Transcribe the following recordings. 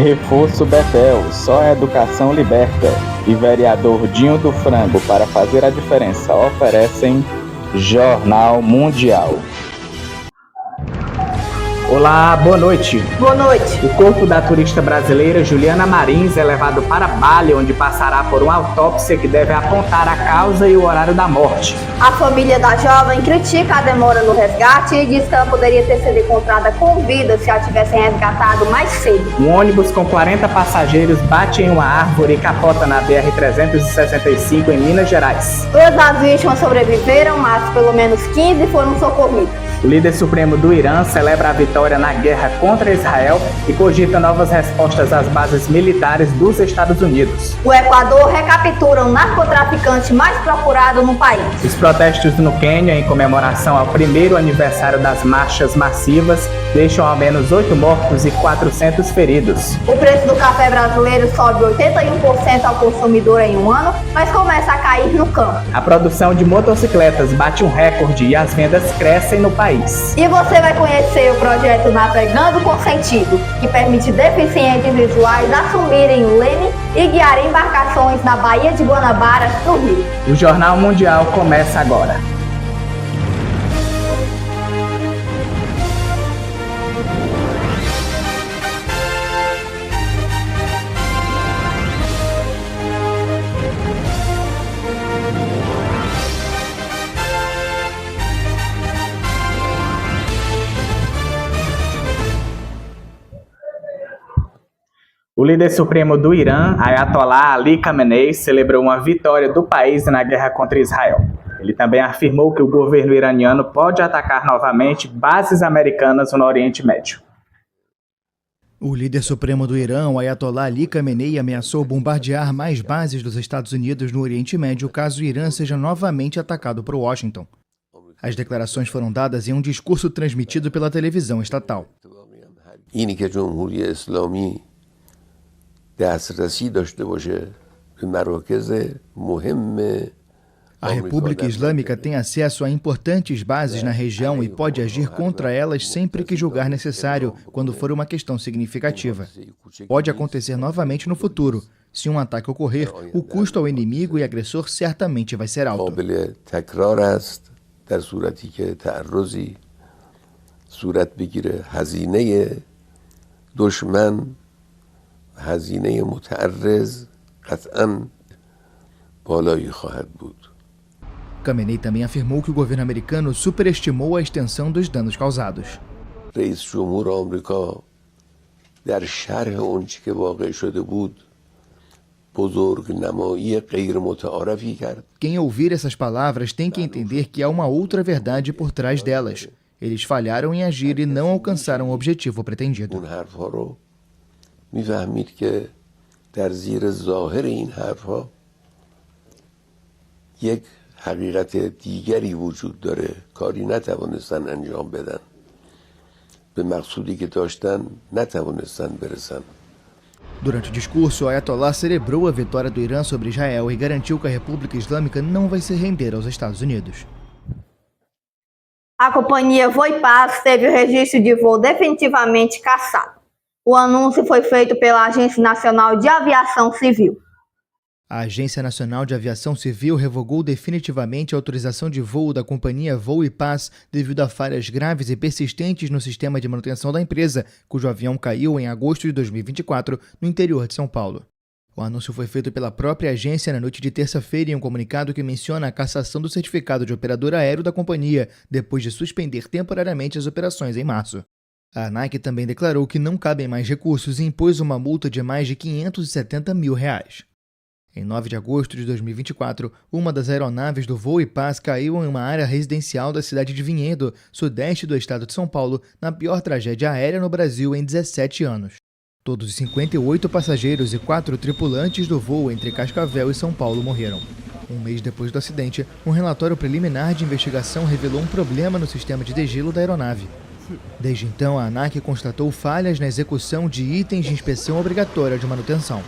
Reforço Betel, só a educação liberta. E vereador Dinho do Frango, para fazer a diferença, oferecem Jornal Mundial. Olá, boa noite. Boa noite. O corpo da turista brasileira Juliana Marins é levado para Bali, onde passará por uma autópsia que deve apontar a causa e o horário da morte. A família da jovem critica a demora no resgate e diz que ela poderia ter sido encontrada com vida se a tivessem resgatado mais cedo. Um ônibus com 40 passageiros bate em uma árvore e capota na BR-365 em Minas Gerais. 2 das vítimas sobreviveram, mas pelo menos 15 foram socorridos. O líder supremo do Irã celebra a vitória na guerra contra Israel e cogita novas respostas às bases militares dos Estados Unidos. O Equador recaptura o narcotraficante mais procurado no país. Os protestos no Quênia, em comemoração ao primeiro aniversário das marchas massivas, deixam ao menos 8 mortos e 400 feridos. O preço do café brasileiro sobe 81% ao consumidor em um ano, mas começa a cair no campo. A produção de motocicletas bate um recorde e as vendas crescem no país. E você vai conhecer o projeto Navegando com Sentido, que permite deficientes visuais assumirem o leme e guiar embarcações na Baía de Guanabara, no Rio. O Jornal Mundial começa agora. O líder supremo do Irã, Ayatollah Ali Khamenei, celebrou uma vitória do país na guerra contra Israel. Ele também afirmou que o governo iraniano pode atacar novamente bases americanas no Oriente Médio. O líder supremo do Irã, Ayatollah Ali Khamenei, ameaçou bombardear mais bases dos Estados Unidos no Oriente Médio caso o Irã seja novamente atacado por Washington. As declarações foram dadas em um discurso transmitido pela televisão estatal. A República Islâmica tem acesso a importantes bases na região e pode agir contra elas sempre que julgar necessário, quando for uma questão significativa. Pode acontecer novamente no futuro. Se um ataque ocorrer, o custo ao inimigo e agressor certamente vai ser alto. Khamenei também afirmou que o governo americano superestimou a extensão dos danos causados. Quem ouvir essas palavras tem que entender que há uma outra verdade por trás delas. Eles falharam em agir e não alcançaram o objetivo pretendido. می‌فهمید که در زیر ظاهر این حرف‌ها یک حقیقت دیگری وجود داره کاری نتوانستن انجام بدن به مقصودی که داشتن نتوانستن برسن. Durante o discurso, o Ayatollah celebrou a vitória do Irã sobre Israel e garantiu que a República Islâmica não vai se render aos Estados Unidos. A companhia Voipaz teve o registro de voo definitivamente cassado. O anúncio foi feito pela Agência Nacional de Aviação Civil. A Agência Nacional de Aviação Civil revogou definitivamente a autorização de voo da companhia Voo e Paz devido a falhas graves e persistentes no sistema de manutenção da empresa, cujo avião caiu em agosto de 2024 no interior de São Paulo. O anúncio foi feito pela própria agência na noite de terça-feira em um comunicado que menciona a cassação do certificado de operador aéreo da companhia, depois de suspender temporariamente as operações em março. A ANAC também declarou que não cabem mais recursos e impôs uma multa de mais de R$570 mil. Em 9 de agosto de 2024, uma das aeronaves do Voo e Paz caiu em uma área residencial da cidade de Vinhedo, sudeste do estado de São Paulo, na pior tragédia aérea no Brasil em 17 anos. Todos os 58 passageiros e 4 tripulantes do voo entre Cascavel e São Paulo morreram. Um mês depois do acidente, um relatório preliminar de investigação revelou um problema no sistema de degelo da aeronave. Desde então, a ANAC constatou falhas na execução de itens de inspeção obrigatória de manutenção.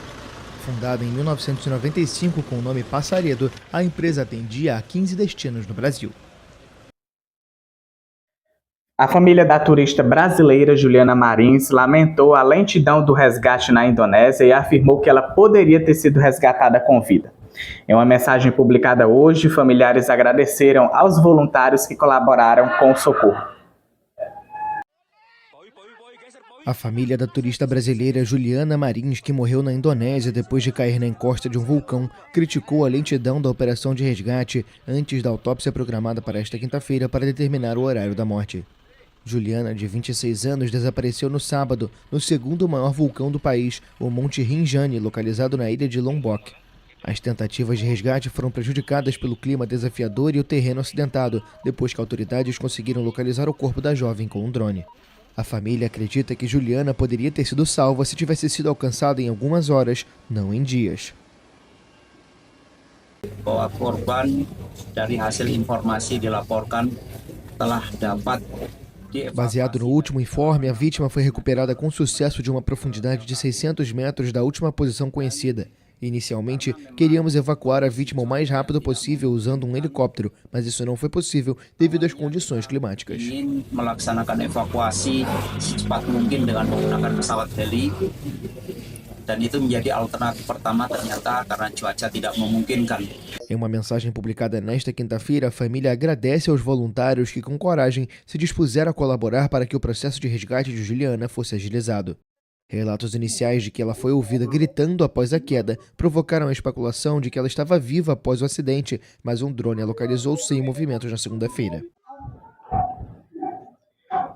Fundada em 1995 com o nome Passaredo, a empresa atendia a 15 destinos no Brasil. A família da turista brasileira Juliana Marins lamentou a lentidão do resgate na Indonésia e afirmou que ela poderia ter sido resgatada com vida. Em uma mensagem publicada hoje, familiares agradeceram aos voluntários que colaboraram com o socorro. A família da turista brasileira Juliana Marins, que morreu na Indonésia depois de cair na encosta de um vulcão, criticou a lentidão da operação de resgate antes da autópsia programada para esta quinta-feira para determinar o horário da morte. Juliana, de 26 anos, desapareceu no sábado, no segundo maior vulcão do país, o Monte Rinjani, localizado na ilha de Lombok. As tentativas de resgate foram prejudicadas pelo clima desafiador e o terreno acidentado, depois que autoridades conseguiram localizar o corpo da jovem com um drone. A família acredita que Juliana poderia ter sido salva se tivesse sido alcançada em algumas horas, não em dias. Bahwa korban dari hasil informasi dilaporkan telah dapat. Baseado no último informe, a vítima foi recuperada com sucesso de uma profundidade de 600 metros da última posição conhecida. Inicialmente, queríamos evacuar a vítima o mais rápido possível usando um helicóptero, mas isso não foi possível devido às condições climáticas. Ingin melaksanakan evakuasi secepat mungkin dengan menggunakan pesawat heli, dan itu menjadi alternatif pertama ternyata karena cuaca tidak memungkinkan. Em uma mensagem publicada nesta quinta-feira, a família agradece aos voluntários que, com coragem, se dispuseram a colaborar para que o processo de resgate de Juliana fosse agilizado. Relatos iniciais de que ela foi ouvida gritando após a queda provocaram a especulação de que ela estava viva após o acidente, mas um drone a localizou sem movimentos na segunda-feira.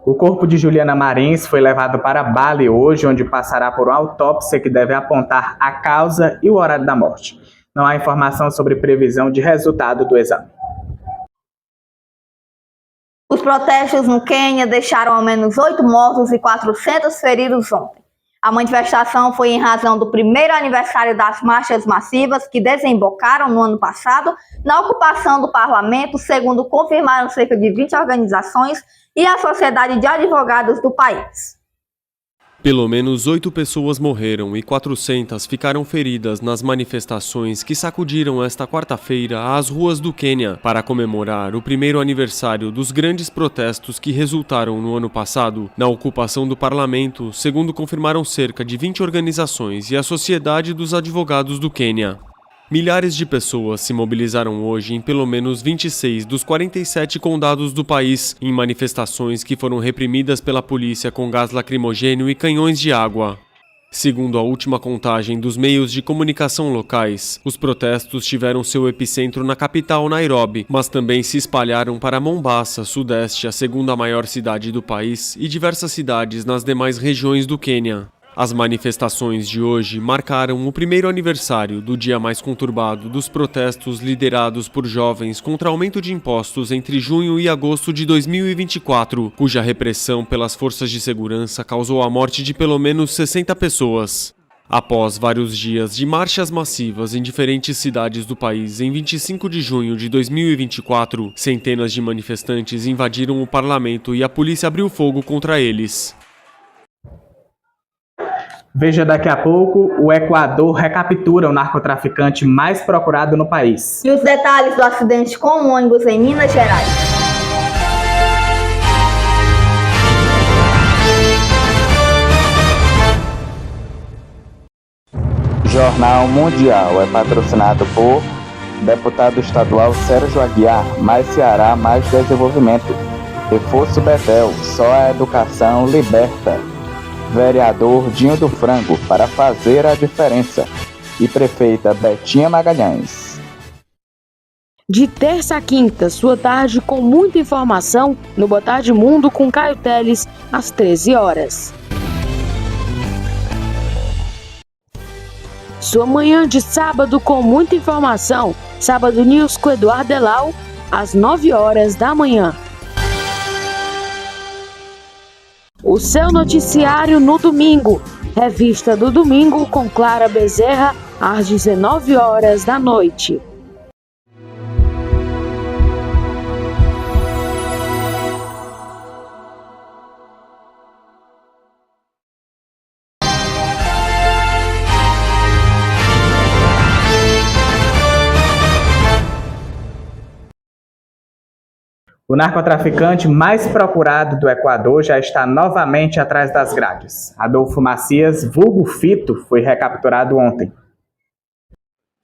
O corpo de Juliana Marins foi levado para Bali hoje, onde passará por uma autópsia que deve apontar a causa e o horário da morte. Não há informação sobre previsão de resultado do exame. Os protestos no Quênia deixaram ao menos 8 mortos e 400 feridos ontem. A manifestação foi em razão do primeiro aniversário das marchas massivas que desembocaram no ano passado na ocupação do parlamento, segundo confirmaram cerca de 20 organizações e a Sociedade de Advogados do país. Pelo menos 8 pessoas morreram e 400 ficaram feridas nas manifestações que sacudiram esta quarta-feira as ruas do Quênia para comemorar o primeiro aniversário dos grandes protestos que resultaram no ano passado na ocupação do parlamento, segundo confirmaram cerca de 20 organizações e a Sociedade dos Advogados do Quênia. Milhares de pessoas se mobilizaram hoje em pelo menos 26 dos 47 condados do país, em manifestações que foram reprimidas pela polícia com gás lacrimogêneo e canhões de água. Segundo a última contagem dos meios de comunicação locais, os protestos tiveram seu epicentro na capital Nairobi, mas também se espalharam para Mombasa, Sudeste, a segunda maior cidade do país, e diversas cidades nas demais regiões do Quênia. As manifestações de hoje marcaram o primeiro aniversário do dia mais conturbado dos protestos liderados por jovens contra aumento de impostos entre junho e agosto de 2024, cuja repressão pelas forças de segurança causou a morte de pelo menos 60 pessoas. Após vários dias de marchas massivas em diferentes cidades do país, em 25 de junho de 2024, centenas de manifestantes invadiram o parlamento e a polícia abriu fogo contra eles. Veja daqui a pouco, o Equador recaptura o narcotraficante mais procurado no país. E os detalhes do acidente com um ônibus em Minas Gerais. Jornal Mundial é patrocinado por deputado estadual Sérgio Aguiar, mais Ceará, mais desenvolvimento. Reforço Betel, só a educação liberta. Vereador Dinho do Frango, para fazer a diferença. E prefeita Betinha Magalhães. De terça a quinta, sua tarde com muita informação no Boa Tarde Mundo com Caio Teles, às 13 horas. Sua manhã de sábado com muita informação. Sábado News com Eduardo Delau, às 9 horas da manhã. O seu noticiário no domingo. Revista do Domingo com Clara Bezerra, às 19 horas da noite. O narcotraficante mais procurado do Equador já está novamente atrás das grades. Adolfo Macias, vulgo Fito, foi recapturado ontem.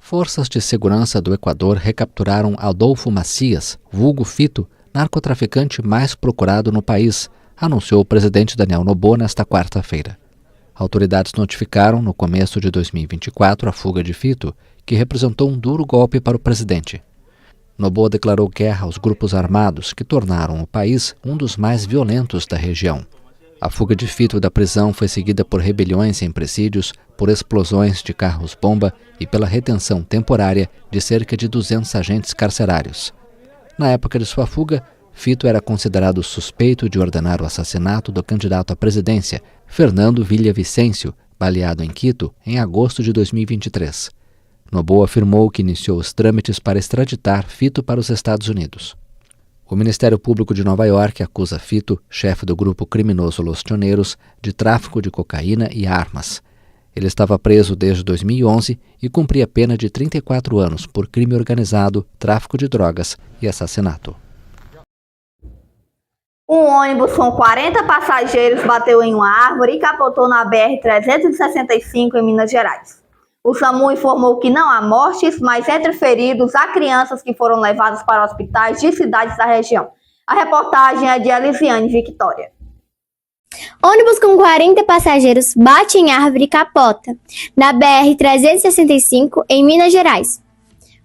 Forças de segurança do Equador recapturaram Adolfo Macias, vulgo Fito, narcotraficante mais procurado no país, anunciou o presidente Daniel Noboa nesta quarta-feira. Autoridades notificaram no começo de 2024 a fuga de Fito, que representou um duro golpe para o presidente. Noboa declarou guerra aos grupos armados que tornaram o país um dos mais violentos da região. A fuga de Fito da prisão foi seguida por rebeliões em presídios, por explosões de carros-bomba e pela retenção temporária de cerca de 200 agentes carcerários. Na época de sua fuga, Fito era considerado suspeito de ordenar o assassinato do candidato à presidência, Fernando Villavicencio, baleado em Quito em agosto de 2023. Noboa afirmou que iniciou os trâmites para extraditar Fito para os Estados Unidos. O Ministério Público de Nova York acusa Fito, chefe do grupo criminoso Los Choneros, de tráfico de cocaína e armas. Ele estava preso desde 2011 e cumpria pena de 34 anos por crime organizado, tráfico de drogas e assassinato. Um ônibus com 40 passageiros bateu em uma árvore e capotou na BR-365 em Minas Gerais. O SAMU informou que não há mortes, mas entre feridos há crianças que foram levadas para hospitais de cidades da região. A reportagem é de Elisiane Victória. Ônibus com 40 passageiros bate em árvore e capota na BR-365 em Minas Gerais.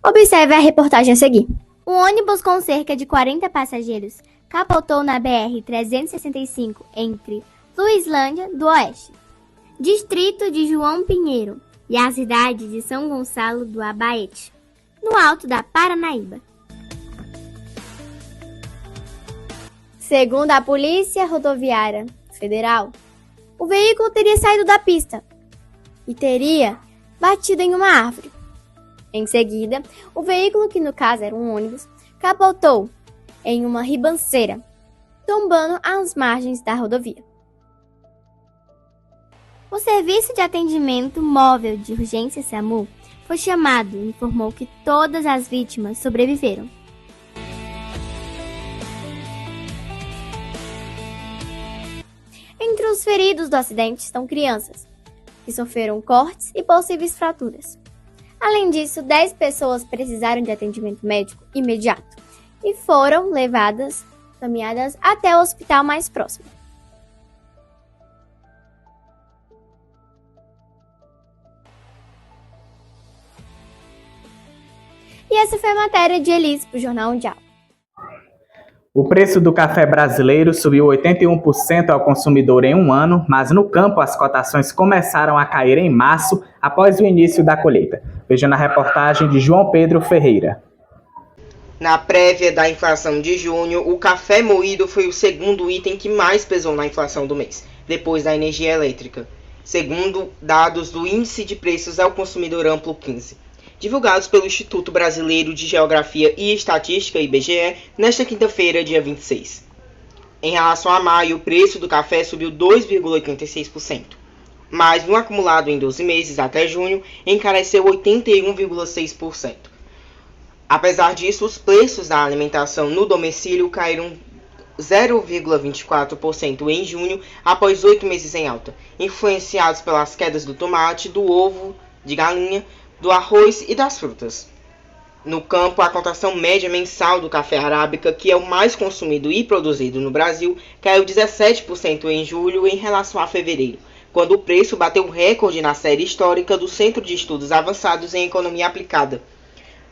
Observe a reportagem a seguir. Um ônibus com cerca de 40 passageiros capotou na BR-365 entre Luislândia do Oeste, distrito de João Pinheiro, e a cidade de São Gonçalo do Abaete, no alto da Paranaíba. Segundo a Polícia Rodoviária Federal, o veículo teria saído da pista e teria batido em uma árvore. Em seguida, o veículo, que no caso era um ônibus, capotou em uma ribanceira, tombando às margens da rodovia. O Serviço de Atendimento Móvel de Urgência SAMU foi chamado e informou que todas as vítimas sobreviveram. Entre os feridos do acidente estão crianças, que sofreram cortes e possíveis fraturas. Além disso, 10 pessoas precisaram de atendimento médico imediato e foram caminhadas até o hospital mais próximo. E essa foi a matéria de Elis para o Jornal Mundial. O preço do café brasileiro subiu 81% ao consumidor em um ano, mas no campo as cotações começaram a cair em março, após o início da colheita. Veja na reportagem de João Pedro Ferreira. Na prévia da inflação de junho, o café moído foi o segundo item que mais pesou na inflação do mês, depois da energia elétrica, segundo dados do Índice de Preços ao Consumidor Amplo 15. Divulgados pelo Instituto Brasileiro de Geografia e Estatística, IBGE, nesta quinta-feira, dia 26. Em relação a maio, o preço do café subiu 2,86%, mas no acumulado em 12 meses até junho, encareceu 81,6%. Apesar disso, os preços da alimentação no domicílio caíram 0,24% em junho, após 8 meses em alta, influenciados pelas quedas do tomate, do ovo de galinha, do arroz e das frutas. No campo, a cotação média mensal do café arábica, que é o mais consumido e produzido no Brasil, caiu 17% em julho em relação a fevereiro, quando o preço bateu um recorde na série histórica do Centro de Estudos Avançados em Economia Aplicada.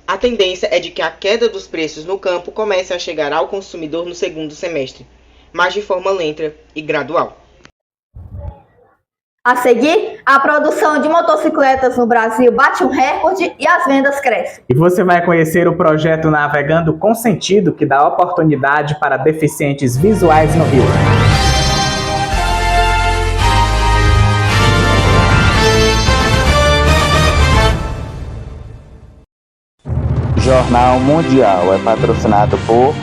A tendência é de que a queda dos preços no campo comece a chegar ao consumidor no segundo semestre, mas de forma lenta e gradual. A seguir, a produção de motocicletas no Brasil bate um recorde e as vendas crescem. E você vai conhecer o projeto Navegando com Sentido, que dá oportunidade para deficientes visuais no Rio. Jornal Mundial é patrocinado por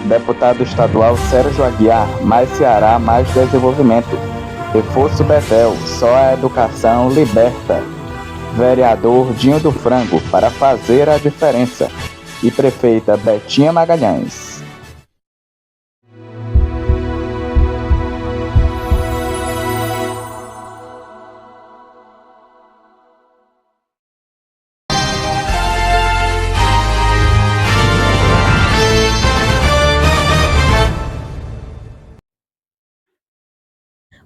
deputado estadual Sérgio Aguiar, mais Ceará, mais desenvolvimento. Reforço Betel, só a educação liberta. Vereador Dinho do Frango, para fazer a diferença. E prefeita Betinha Magalhães.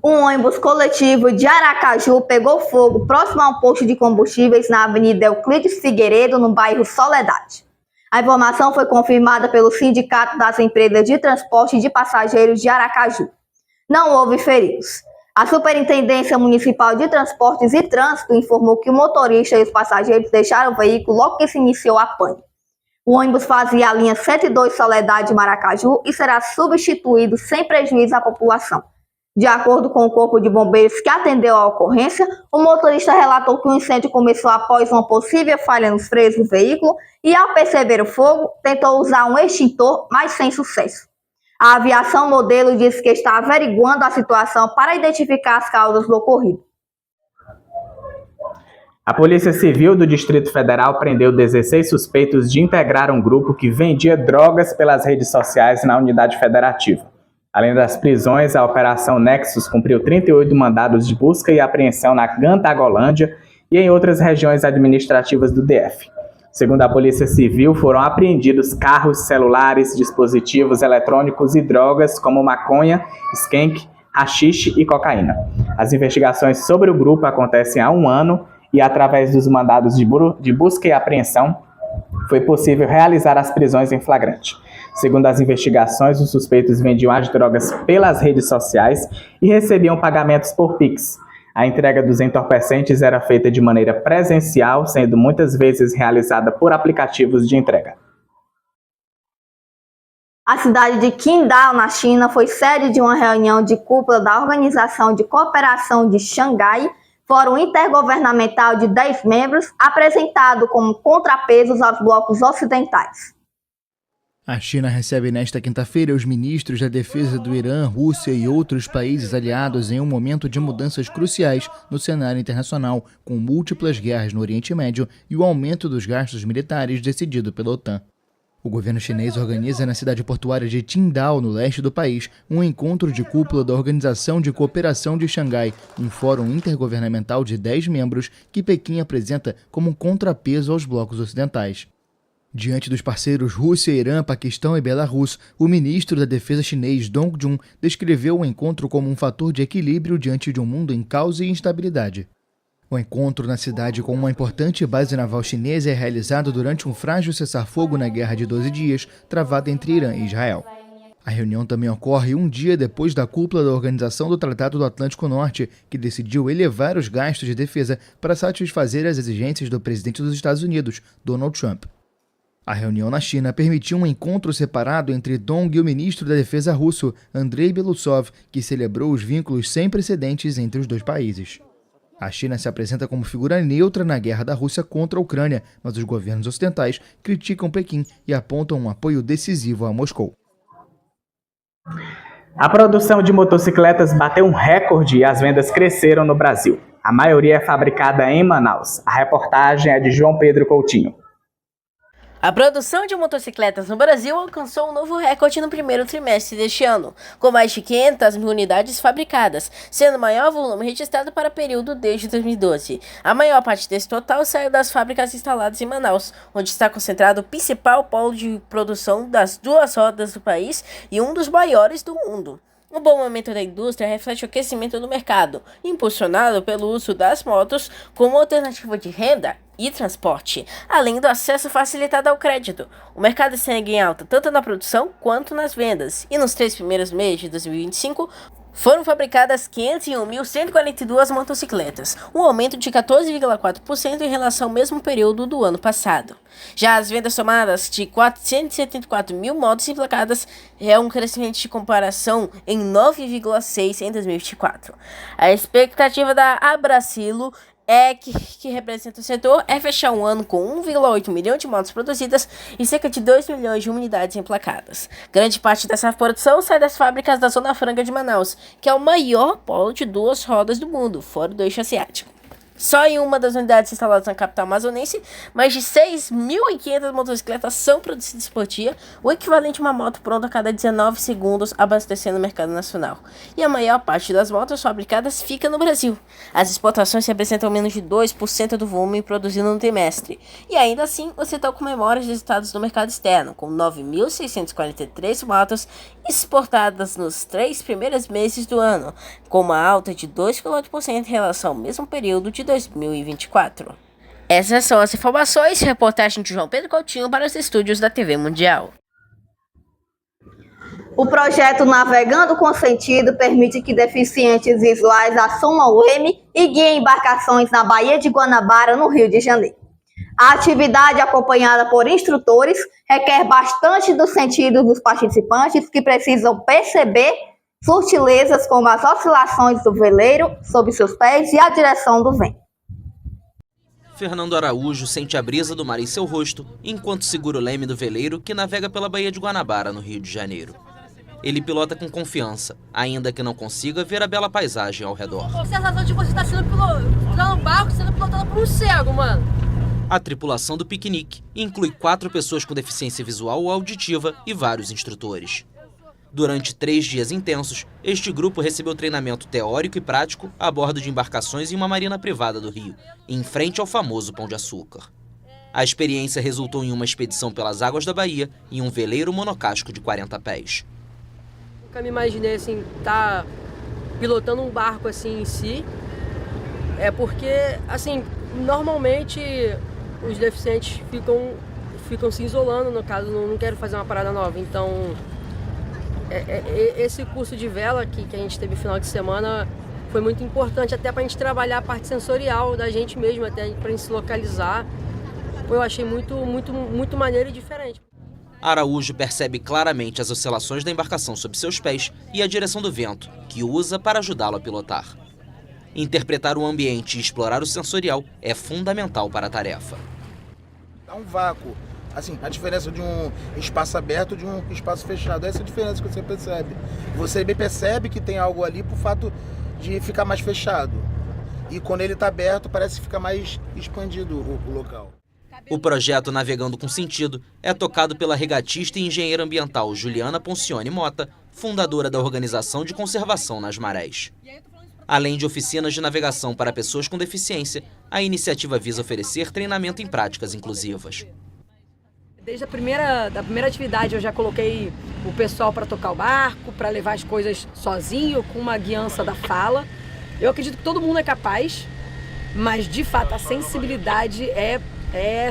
Um ônibus coletivo de Aracaju pegou fogo próximo a um posto de combustíveis na Avenida Euclides Figueiredo, no bairro Soledade. A informação foi confirmada pelo Sindicato das Empresas de Transporte de Passageiros de Aracaju. Não houve feridos. A Superintendência Municipal de Transportes e Trânsito informou que o motorista e os passageiros deixaram o veículo logo que se iniciou a pane. O ônibus fazia a linha 102 Soledade Maracaju e será substituído sem prejuízo à população. De acordo com o Corpo de Bombeiros que atendeu à ocorrência, o motorista relatou que o incêndio começou após uma possível falha nos freios do veículo e, ao perceber o fogo, tentou usar um extintor, mas sem sucesso. A aviação modelo disse que está averiguando a situação para identificar as causas do ocorrido. A Polícia Civil do Distrito Federal prendeu 16 suspeitos de integrar um grupo que vendia drogas pelas redes sociais na unidade federativa. Além das prisões, a Operação Nexus cumpriu 38 mandados de busca e apreensão na Cantagolândia e em outras regiões administrativas do DF. Segundo a Polícia Civil, foram apreendidos carros, celulares, dispositivos eletrônicos e drogas como maconha, skank, haxixe e cocaína. As investigações sobre o grupo acontecem há um ano e, através dos mandados de busca e apreensão, foi possível realizar as prisões em flagrante. Segundo as investigações, os suspeitos vendiam as drogas pelas redes sociais e recebiam pagamentos por Pix. A entrega dos entorpecentes era feita de maneira presencial, sendo muitas vezes realizada por aplicativos de entrega. A cidade de Qingdao, na China, foi sede de uma reunião de cúpula da Organização de Cooperação de Xangai, Fórum Intergovernamental de 10 membros, apresentado como contrapesos aos blocos ocidentais. A China recebe nesta quinta-feira os ministros da defesa do Irã, Rússia e outros países aliados em um momento de mudanças cruciais no cenário internacional, com múltiplas guerras no Oriente Médio e o aumento dos gastos militares decidido pela OTAN. O governo chinês organiza na cidade portuária de Qingdao, no leste do país, um encontro de cúpula da Organização de Cooperação de Xangai, um fórum intergovernamental de 10 membros que Pequim apresenta como um contrapeso aos blocos ocidentais. Diante dos parceiros Rússia, Irã, Paquistão e Belarus, o ministro da Defesa chinês Dong Jun descreveu o encontro como um fator de equilíbrio diante de um mundo em caos e instabilidade. O encontro na cidade com uma importante base naval chinesa é realizado durante um frágil cessar-fogo na guerra de 12 dias, travada entre Irã e Israel. A reunião também ocorre um dia depois da cúpula da Organização do Tratado do Atlântico Norte, que decidiu elevar os gastos de defesa para satisfazer as exigências do presidente dos Estados Unidos, Donald Trump. A reunião na China permitiu um encontro separado entre Dong e o ministro da Defesa russo, Andrei Belousov, que celebrou os vínculos sem precedentes entre os dois países. A China se apresenta como figura neutra na guerra da Rússia contra a Ucrânia, mas os governos ocidentais criticam Pequim e apontam um apoio decisivo a Moscou. A produção de motocicletas bateu um recorde e as vendas cresceram no Brasil. A maioria é fabricada em Manaus. A reportagem é de João Pedro Coutinho. A produção de motocicletas no Brasil alcançou um novo recorde no primeiro trimestre deste ano, com mais de 500 mil unidades fabricadas, sendo o maior volume registrado para o período desde 2012. A maior parte desse total saiu das fábricas instaladas em Manaus, onde está concentrado o principal polo de produção das duas rodas do país e um dos maiores do mundo. O bom momento da indústria reflete o aquecimento do mercado, impulsionado pelo uso das motos como alternativa de renda e transporte, além do acesso facilitado ao crédito. O mercado segue em alta tanto na produção quanto nas vendas, e nos 3 primeiros meses de 2025 foram fabricadas 501.142 motocicletas, um aumento de 14,4% em relação ao mesmo período do ano passado. Já as vendas somadas de 474 mil motos emplacadas é um crescimento de comparação em 9,6% em 2024. A expectativa da Abracilo que representa o setor, é fechar um ano com 1,8 milhão de motos produzidas e cerca de 2 milhões de unidades emplacadas. Grande parte dessa produção sai das fábricas da Zona Franca de Manaus, que é o maior polo de duas rodas do mundo, fora do eixo asiático. Só em uma das unidades instaladas na capital amazonense, mais de 6.500 motocicletas são produzidas por dia, o equivalente a uma moto pronta a cada 19 segundos, abastecendo o mercado nacional. E a maior parte das motos fabricadas fica no Brasil. As exportações representam menos de 2% do volume produzido no trimestre. E ainda assim, o setor comemora os resultados do mercado externo, com 9.643 motos exportadas nos 3 primeiros meses do ano, com uma alta de 2,8% em relação ao mesmo período de 2024. Essas são as informações. Reportagem de João Pedro Coutinho para os estúdios da TV Mundial. O projeto Navegando com Sentido permite que deficientes visuais assumam o leme e guiem embarcações na Baía de Guanabara, no Rio de Janeiro. A atividade, acompanhada por instrutores, requer bastante dos sentidos dos participantes, que precisam perceber sutilezas como as oscilações do veleiro sob seus pés e a direção do vento. Fernando Araújo sente a brisa do mar em seu rosto enquanto segura o leme do veleiro que navega pela Baía de Guanabara, no Rio de Janeiro. Ele pilota com confiança, ainda que não consiga ver a bela paisagem ao redor. A sensação de você estar sendo pilotado um barco, sendo pilotado por um cego, mano. A tripulação do piquenique inclui 4 pessoas com deficiência visual ou auditiva e vários instrutores. Durante 3 dias intensos, este grupo recebeu treinamento teórico e prático a bordo de embarcações em uma marina privada do Rio, em frente ao famoso Pão de Açúcar. A experiência resultou em uma expedição pelas águas da Bahia em um veleiro monocasco de 40 pés. Nunca me imaginei assim, estar pilotando um barco assim em si. É porque, assim, normalmente os deficientes ficam se isolando, no caso, não quero fazer uma parada nova, então... Esse curso de vela que a gente teve no final de semana foi muito importante, até para a gente trabalhar a parte sensorial da gente mesmo, até para a gente se localizar. Eu achei muito maneiro e diferente. Araújo percebe claramente as oscilações da embarcação sob seus pés e a direção do vento, que usa para ajudá-lo a pilotar. Interpretar o ambiente e explorar o sensorial é fundamental para a tarefa. Dá um vácuo. Assim, a diferença de um espaço aberto de um espaço fechado, essa é a diferença que você percebe. Você bem percebe que tem algo ali por fato de ficar mais fechado. E quando ele está aberto, parece que fica mais expandido o local. O projeto Navegando com Sentido é tocado pela regatista e engenheira ambiental Juliana Poncione Mota, fundadora da Organização de Conservação nas Marés. Além de oficinas de navegação para pessoas com deficiência, a iniciativa visa oferecer treinamento em práticas inclusivas. Desde da primeira atividade eu já coloquei o pessoal para tocar o barco, para levar as coisas sozinho, com uma guiança da fala. Eu acredito que todo mundo é capaz, mas de fato a sensibilidade é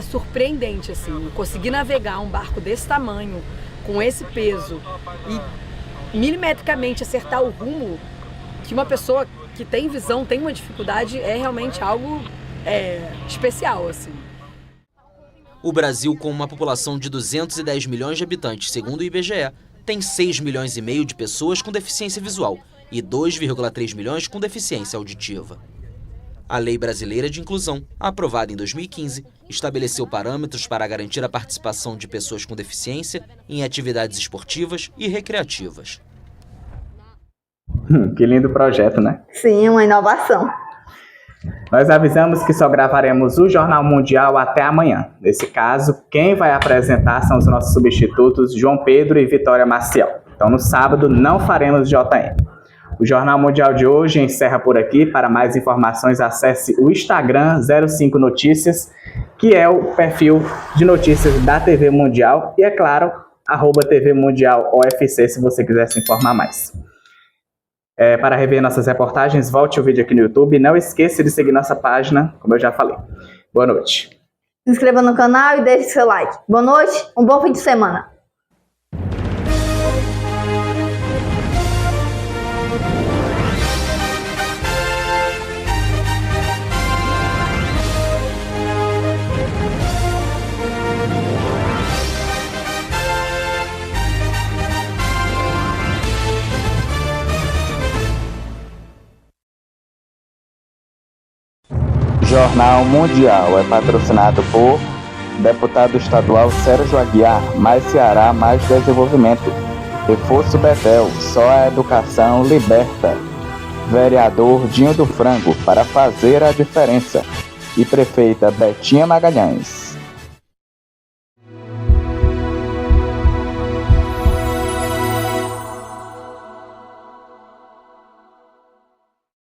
surpreendente, assim. Conseguir navegar um barco desse tamanho, com esse peso e milimetricamente acertar o rumo, que uma pessoa que tem visão tem uma dificuldade, é realmente algo especial, assim. O Brasil, com uma população de 210 milhões de habitantes, segundo o IBGE, tem 6 milhões e meio de pessoas com deficiência visual e 2,3 milhões com deficiência auditiva. A Lei Brasileira de Inclusão, aprovada em 2015, estabeleceu parâmetros para garantir a participação de pessoas com deficiência em atividades esportivas e recreativas. Que lindo projeto, né? Sim, uma inovação. Nós avisamos que só gravaremos o Jornal Mundial até amanhã. Nesse caso, quem vai apresentar são os nossos substitutos João Pedro e Vitória Maciel. Então, no sábado, não faremos JM. O Jornal Mundial de hoje encerra por aqui. Para mais informações, acesse o Instagram 05 Notícias, que é o perfil de notícias da TV Mundial. E, é claro, @TV Mundial UFC, se você quiser se informar mais. Para rever nossas reportagens, volte o vídeo aqui no YouTube. Não esqueça de seguir nossa página, como eu já falei. Boa noite. Se inscreva no canal e deixe seu like. Boa noite, um bom fim de semana. Jornal Mundial é patrocinado por deputado estadual Sérgio Aguiar, mais Ceará, mais desenvolvimento. Reforço Betel, só a educação liberta. vereador Dinho do Frango para fazer a diferença e prefeita Betinha Magalhães.